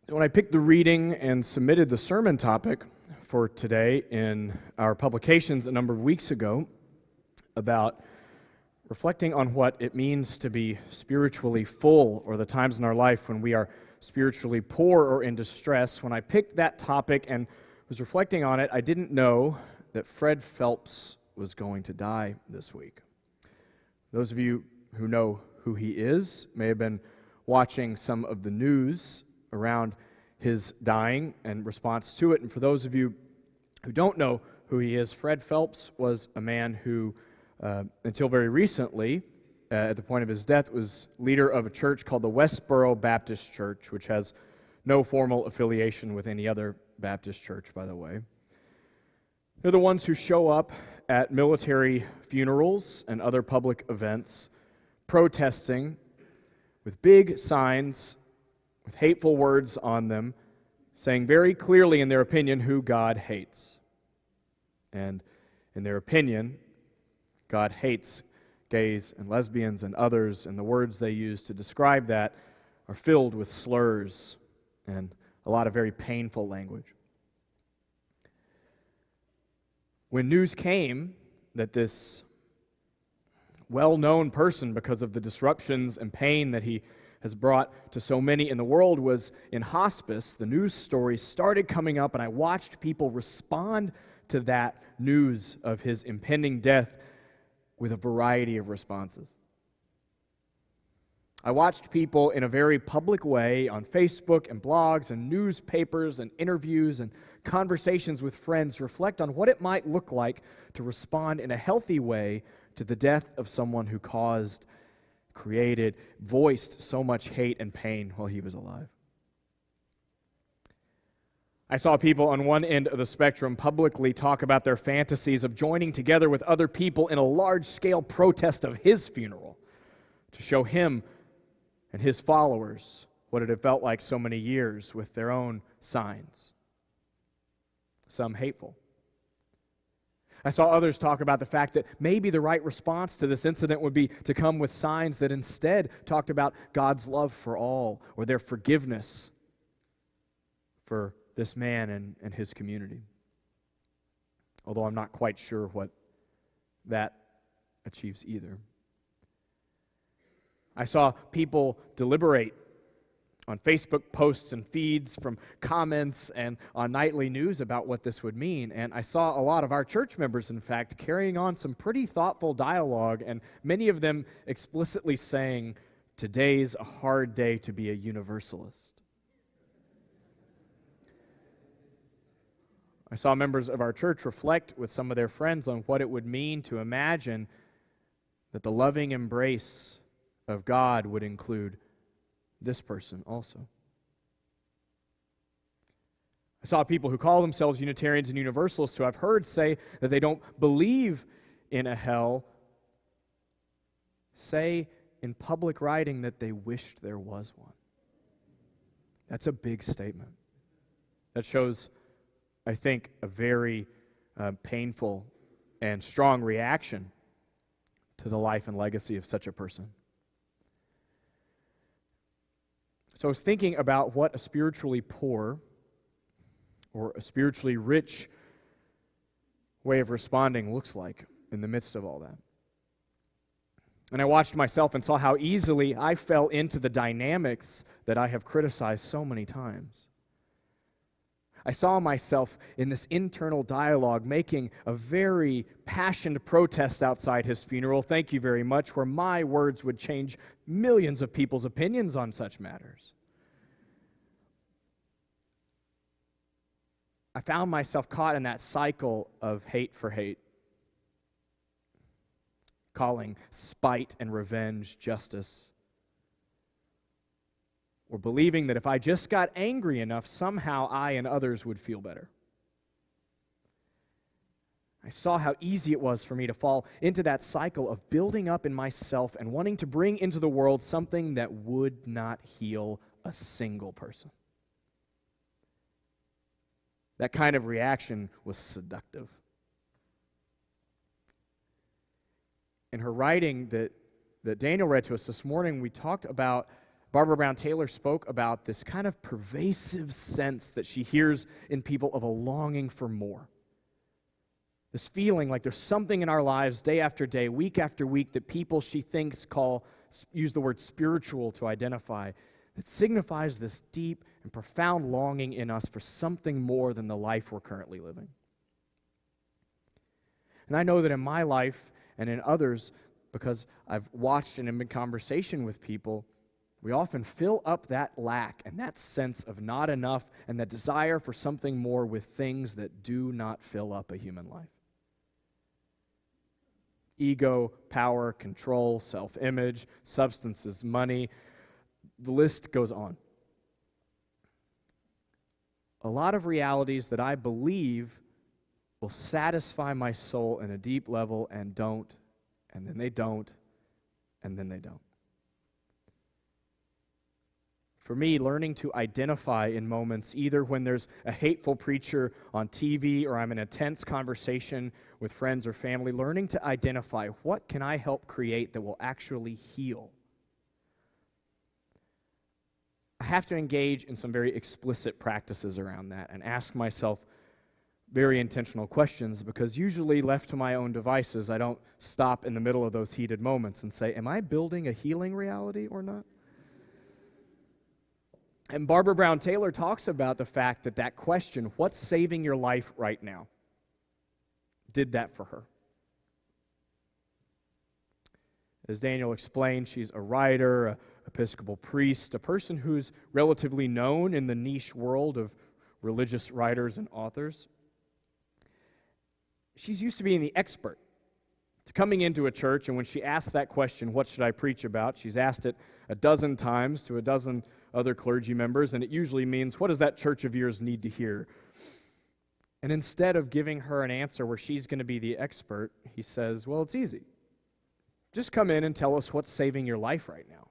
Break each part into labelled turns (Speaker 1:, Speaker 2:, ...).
Speaker 1: When I picked the reading and submitted the sermon topic for today in our publications a number of weeks ago about reflecting on what it means to be spiritually full, or the times in our life when we are spiritually poor or in distress, when I picked that topic and was reflecting on it, I didn't know that Fred Phelps was going to die this week. Those of you who know who he is may have been watching some of the news around his dying and response to it. And for those of you who don't know who he is, Fred Phelps was a man who, until very recently, at the point of his death, was leader of a church called the Westboro Baptist Church, which has no formal affiliation with any other Baptist church, by the way. They're the ones who show up at military funerals and other public events, protesting with big signs with hateful words on them, saying very clearly in their opinion who God hates. And in their opinion, God hates gays and lesbians and others, and the words they use to describe that are filled with slurs and a lot of very painful language. When news came that this well-known person, because of the disruptions and pain that he has brought to so many in the world, was in hospice, the news stories started coming up, and I watched people respond to that news of his impending death with a variety of responses. I watched people in a very public way on Facebook and blogs and newspapers and interviews and conversations with friends reflect on what it might look like to respond in a healthy way to the death of someone who created, voiced so much hate and pain while he was alive. I saw people on one end of the spectrum publicly talk about their fantasies of joining together with other people in a large-scale protest of his funeral to show him and his followers what it had felt like so many years with their own signs, some hateful. I saw others talk about the fact that maybe the right response to this incident would be to come with signs that instead talked about God's love for all, or their forgiveness for this man and his community. Although I'm not quite sure what that achieves either. I saw people deliberate on Facebook posts and feeds, from comments and on nightly news about what this would mean. And I saw a lot of our church members, in fact, carrying on some pretty thoughtful dialogue, and many of them explicitly saying, "Today's a hard day to be a Universalist." I saw members of our church reflect with some of their friends on what it would mean to imagine that the loving embrace of God would include this person also. I saw people who call themselves Unitarians and Universalists who I've heard say that they don't believe in a hell, say in public writing that they wished there was one. That's a big statement. That shows, I think, a very painful and strong reaction to the life and legacy of such a person. So I was thinking about what a spiritually poor or a spiritually rich way of responding looks like in the midst of all that. And I watched myself and saw how easily I fell into the dynamics that I have criticized so many times. I saw myself in this internal dialogue making a very passionate protest outside his funeral, thank you very much, where my words would change millions of people's opinions on such matters. I found myself caught in that cycle of hate for hate, calling spite and revenge justice, or believing that if I just got angry enough, somehow I and others would feel better. I saw how easy it was for me to fall into that cycle of building up in myself and wanting to bring into the world something that would not heal a single person. That kind of reaction was seductive. In her writing that Daniel read to us this morning, we talked about Barbara Brown Taylor spoke about this kind of pervasive sense that she hears in people of a longing for more. This feeling like there's something in our lives day after day, week after week, that people she thinks use the word spiritual to identify, that signifies this deep and profound longing in us for something more than the life we're currently living. And I know that in my life and in others, because I've watched and am in conversation with people, we often fill up that lack and that sense of not enough and that desire for something more with things that do not fill up a human life. Ego, power, control, self-image, substances, money, the list goes on. A lot of realities that I believe will satisfy my soul in a deep level and don't, and then they don't, and then they don't. For me, learning to identify in moments, either when there's a hateful preacher on TV or I'm in a tense conversation with friends or family, learning to identify what can I help create that will actually heal. I have to engage in some very explicit practices around that and ask myself very intentional questions, because usually left to my own devices, I don't stop in the middle of those heated moments and say, am I building a healing reality or not? And Barbara Brown Taylor talks about the fact that that question, what's saving your life right now, did that for her. As Daniel explained, she's a writer, an Episcopal priest, a person who's relatively known in the niche world of religious writers and authors. She's used to being the expert, to coming into a church, and when she asks that question, what should I preach about, she's asked it a dozen times to a dozen other clergy members, and it usually means, what does that church of yours need to hear? And instead of giving her an answer where she's going to be the expert, he says, well, it's easy. Just come in and tell us what's saving your life right now.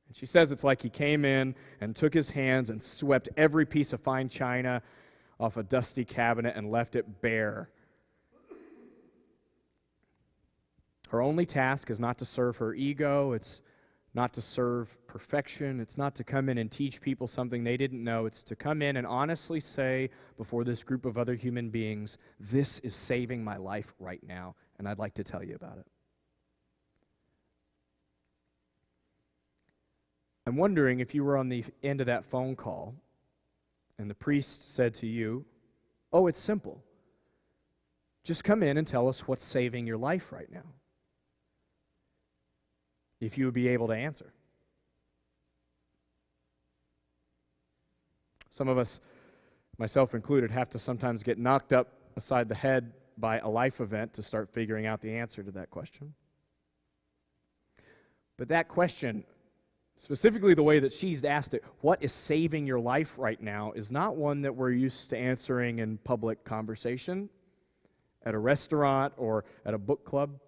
Speaker 1: And she says it's like he came in and took his hands and swept every piece of fine china off a dusty cabinet and left it bare. Her only task is not to serve her ego, it's not to serve perfection, it's not to come in and teach people something they didn't know, it's to come in and honestly say before this group of other human beings, this is saving my life right now, and I'd like to tell you about it. I'm wondering if you were on the end of that phone call and the priest said to you, oh, it's simple. Just come in and tell us what's saving your life right now. If you would be able to answer. Some of us, myself included, have to sometimes get knocked up aside the head by a life event to start figuring out the answer to that question. But that question, specifically the way that she's asked it, what is saving your life right now, is not one that we're used to answering in public conversation, at a restaurant or at a book club.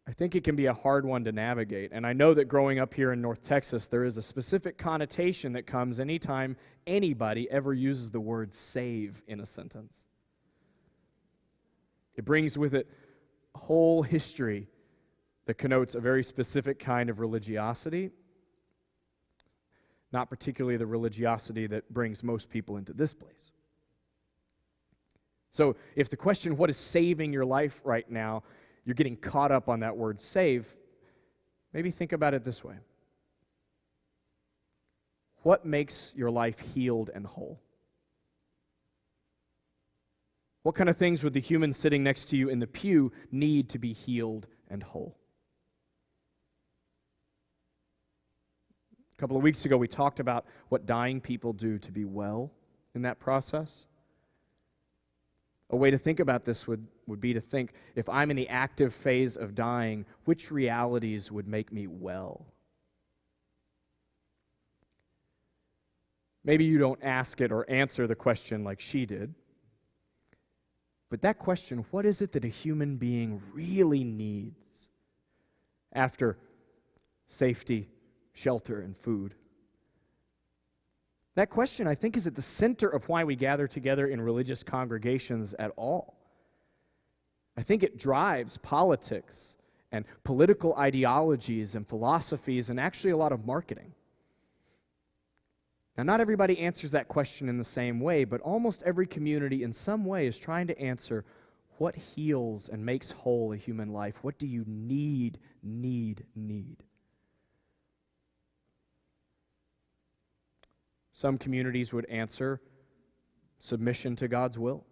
Speaker 1: I think it can be a hard one to navigate, and I know that growing up here in North Texas, there is a specific connotation that comes anytime anybody ever uses the word save in a sentence. It brings with it a whole history that connotes a very specific kind of religiosity, not particularly the religiosity that brings most people into this place. So if the question, what is saving your life right now, you're getting caught up on that word save, maybe think about it this way. What makes your life healed and whole? What kind of things would the human sitting next to you in the pew need to be healed and whole? A couple of weeks ago, we talked about what dying people do to be well in that process. A way to think about this would be to think, if I'm in the active phase of dying, which realities would make me well? Maybe you don't ask it or answer the question like she did, but that question, what is it that a human being really needs after safety, shelter, and food? That question, I think, is at the center of why we gather together in religious congregations at all. I think it drives politics and political ideologies and philosophies and actually a lot of marketing. Now, not everybody answers that question in the same way, but almost every community in some way is trying to answer what heals and makes whole a human life. What do you need? Some communities would answer submission to God's will.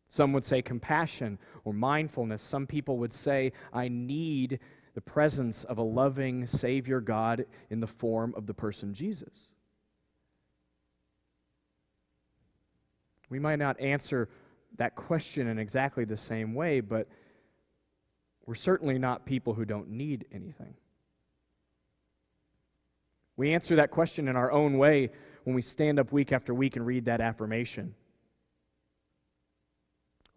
Speaker 1: Some would say compassion or mindfulness. Some people would say, I need the presence of a loving Savior God in the form of the person Jesus. We might not answer that question in exactly the same way, but we're certainly not people who don't need anything. We answer that question in our own way when we stand up week after week and read that affirmation.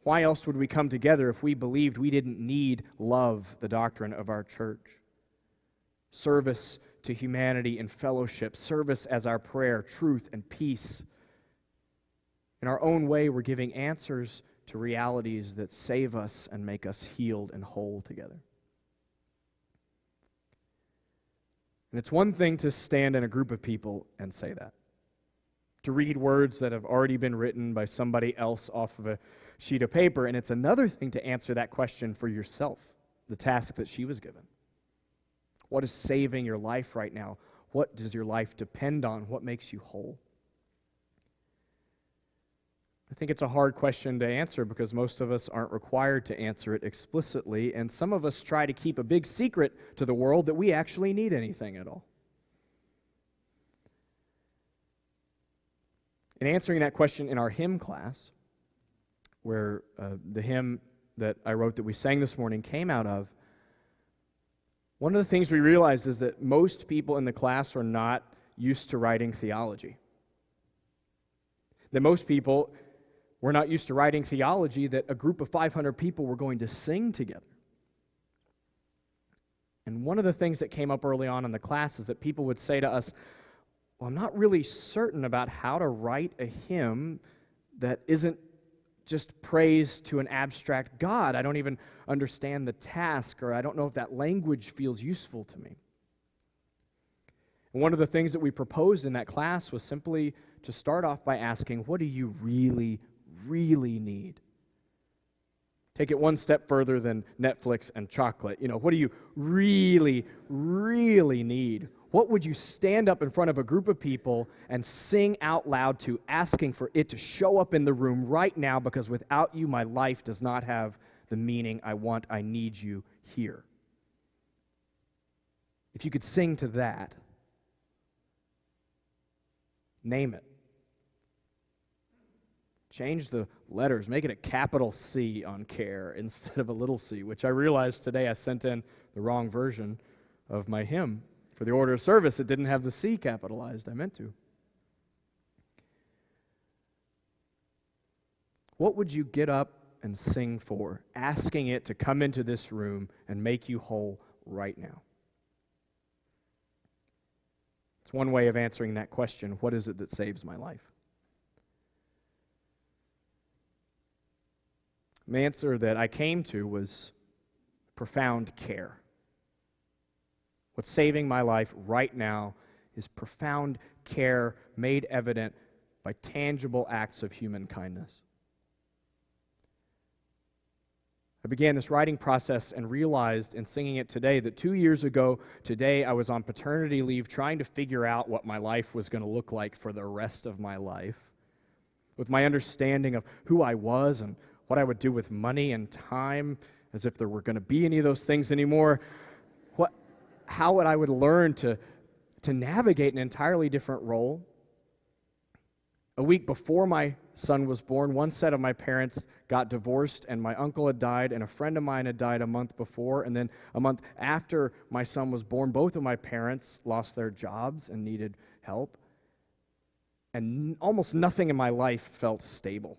Speaker 1: Why else would we come together if we believed we didn't need love, the doctrine of our church? Service to humanity and fellowship, service as our prayer, truth and peace. In our own way, we're giving answers to realities that save us and make us healed and whole together. And it's one thing to stand in a group of people and say that, to read words that have already been written by somebody else off of a sheet of paper, and it's another thing to answer that question for yourself, the task that she was given. What is saving your life right now? What does your life depend on? What makes you whole? I think it's a hard question to answer because most of us aren't required to answer it explicitly, and some of us try to keep a big secret to the world that we actually need anything at all. In answering that question in our hymn class, where the hymn that I wrote that we sang this morning came out of, one of the things we realized is that most people in the class are not used to writing theology. That most people were not used to writing theology that a group of 500 people were going to sing together. And one of the things that came up early on in the class is that people would say to us, well, I'm not really certain about how to write a hymn that isn't just praise to an abstract God. I don't even understand the task, or I don't know if that language feels useful to me. And one of the things that we proposed in that class was simply to start off by asking, what do you really need? Take it one step further than Netflix and chocolate. What do you really need? What would you stand up in front of a group of people and sing out loud to, asking for it to show up in the room right now, because without you, my life does not have the meaning I want. I need you here. If you could sing to that, name it. Change the letters. Make it a capital C on care instead of a little c, which I realized today I sent in the wrong version of my hymn. For the order of service, it didn't have the C capitalized. I meant to. What would you get up and sing for, asking it to come into this room and make you whole right now? It's one way of answering that question. What is it that saves my life? The answer that I came to was profound care. What's saving my life right now is profound care made evident by tangible acts of human kindness. I began this writing process and realized in singing it today that 2 years ago today I was on paternity leave trying to figure out what my life was going to look like for the rest of my life. With my understanding of who I was and what I would do with money and time, as if there were going to be any of those things anymore, how I would learn to navigate an entirely different role. A week before my son was born, one set of my parents got divorced, and my uncle had died, and a friend of mine had died a month before, and then a month after my son was born, both of my parents lost their jobs and needed help, and almost nothing in my life felt stable.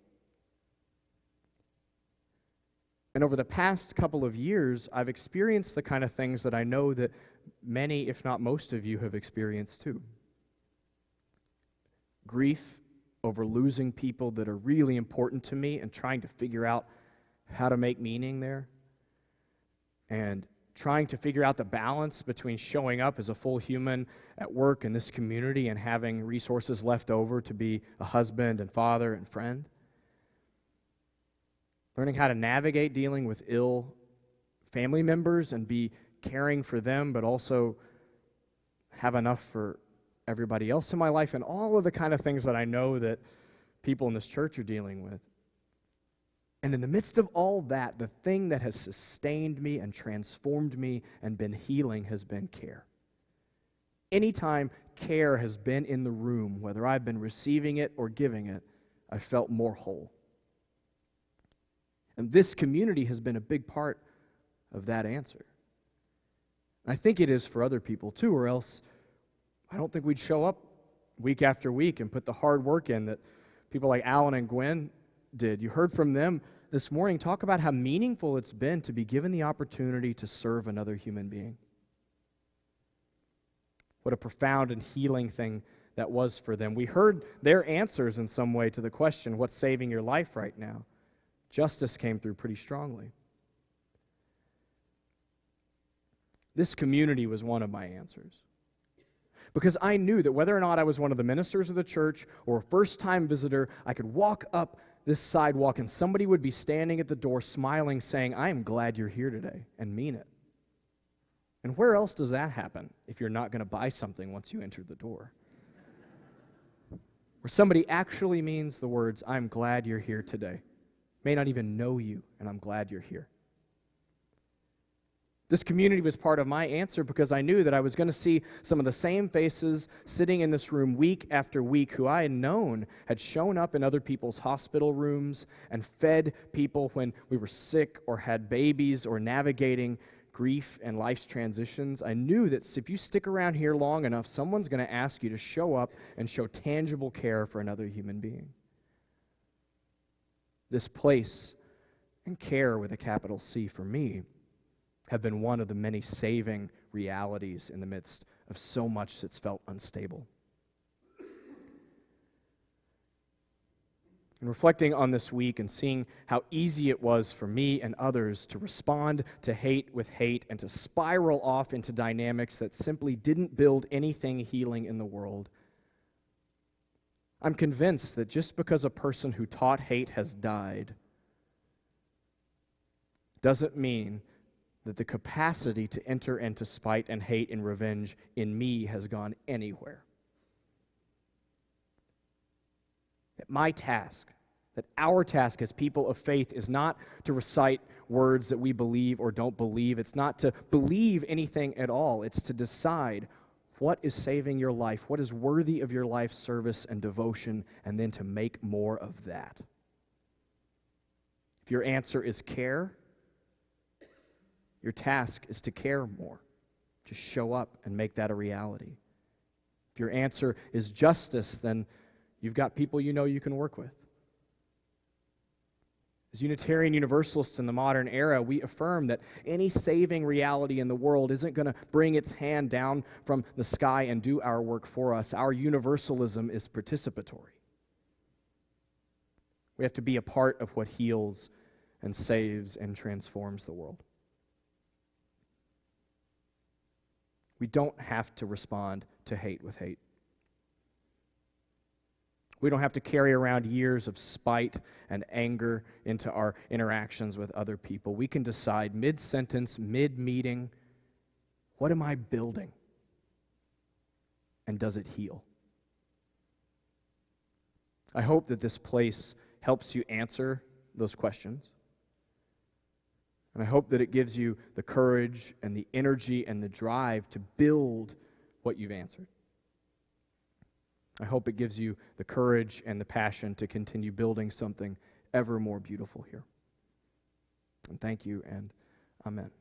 Speaker 1: And over the past couple of years, I've experienced the kind of things that I know that many, if not most of you, have experienced too. Grief over losing people that are really important to me and trying to figure out how to make meaning there. and trying to figure out the balance between showing up as a full human at work in this community and having resources left over to be a husband and father and friend. Learning how to navigate dealing with ill family members and be caring for them, but also have enough for everybody else in my life, and all of the kind of things that I know that people in this church are dealing with. And in the midst of all that, the thing that has sustained me and transformed me and been healing has been care. Anytime care has been in the room, whether I've been receiving it or giving it, I felt more whole. And this community has been a big part of that answer. I think it is for other people too, or else I don't think we'd show up week after week and put the hard work in that people like Alan and Gwen did. You heard from them this morning talk about how meaningful it's been to be given the opportunity to serve another human being. What a profound and healing thing that was for them. We heard their answers in some way to the question, what's saving your life right now? Justice came through pretty strongly. This community was one of my answers. Because I knew that whether or not I was one of the ministers of the church or a first-time visitor, I could walk up this sidewalk and somebody would be standing at the door smiling, saying, I am glad you're here today, and mean it. And where else does that happen if you're not going to buy something once you enter the door? Where somebody actually means the words, I'm glad you're here today. May not even know you, and I'm glad you're here. This community was part of my answer because I knew that I was going to see some of the same faces sitting in this room week after week who I had known had shown up in other people's hospital rooms and fed people when we were sick or had babies or navigating grief and life's transitions. I knew that if you stick around here long enough, someone's going to ask you to show up and show tangible care for another human being. This place and care with a capital C for me have been one of the many saving realities in the midst of so much that's felt unstable. And reflecting on this week and seeing how easy it was for me and others to respond to hate with hate and to spiral off into dynamics that simply didn't build anything healing in the world, I'm convinced that just because a person who taught hate has died doesn't mean that the capacity to enter into spite and hate and revenge in me has gone anywhere. That my task, that our task as people of faith is not to recite words that we believe or don't believe. It's not to believe anything at all. It's to decide what is saving your life, what is worthy of your life's service and devotion, and then to make more of that. If your answer is care, your task is to care more, to show up and make that a reality. If your answer is justice, then you've got people you know you can work with. As Unitarian Universalists in the modern era, we affirm that any saving reality in the world isn't going to bring its hand down from the sky and do our work for us. Our universalism is participatory. We have to be a part of what heals and saves and transforms the world. We don't have to respond to hate with hate. We don't have to carry around years of spite and anger into our interactions with other people. We can decide mid-sentence, mid-meeting, what am I building? And does it heal? I hope that this place helps you answer those questions. And I hope that it gives you the courage and the energy and the drive to build what you've answered. I hope it gives you the courage and the passion to continue building something ever more beautiful here. And thank you, and amen.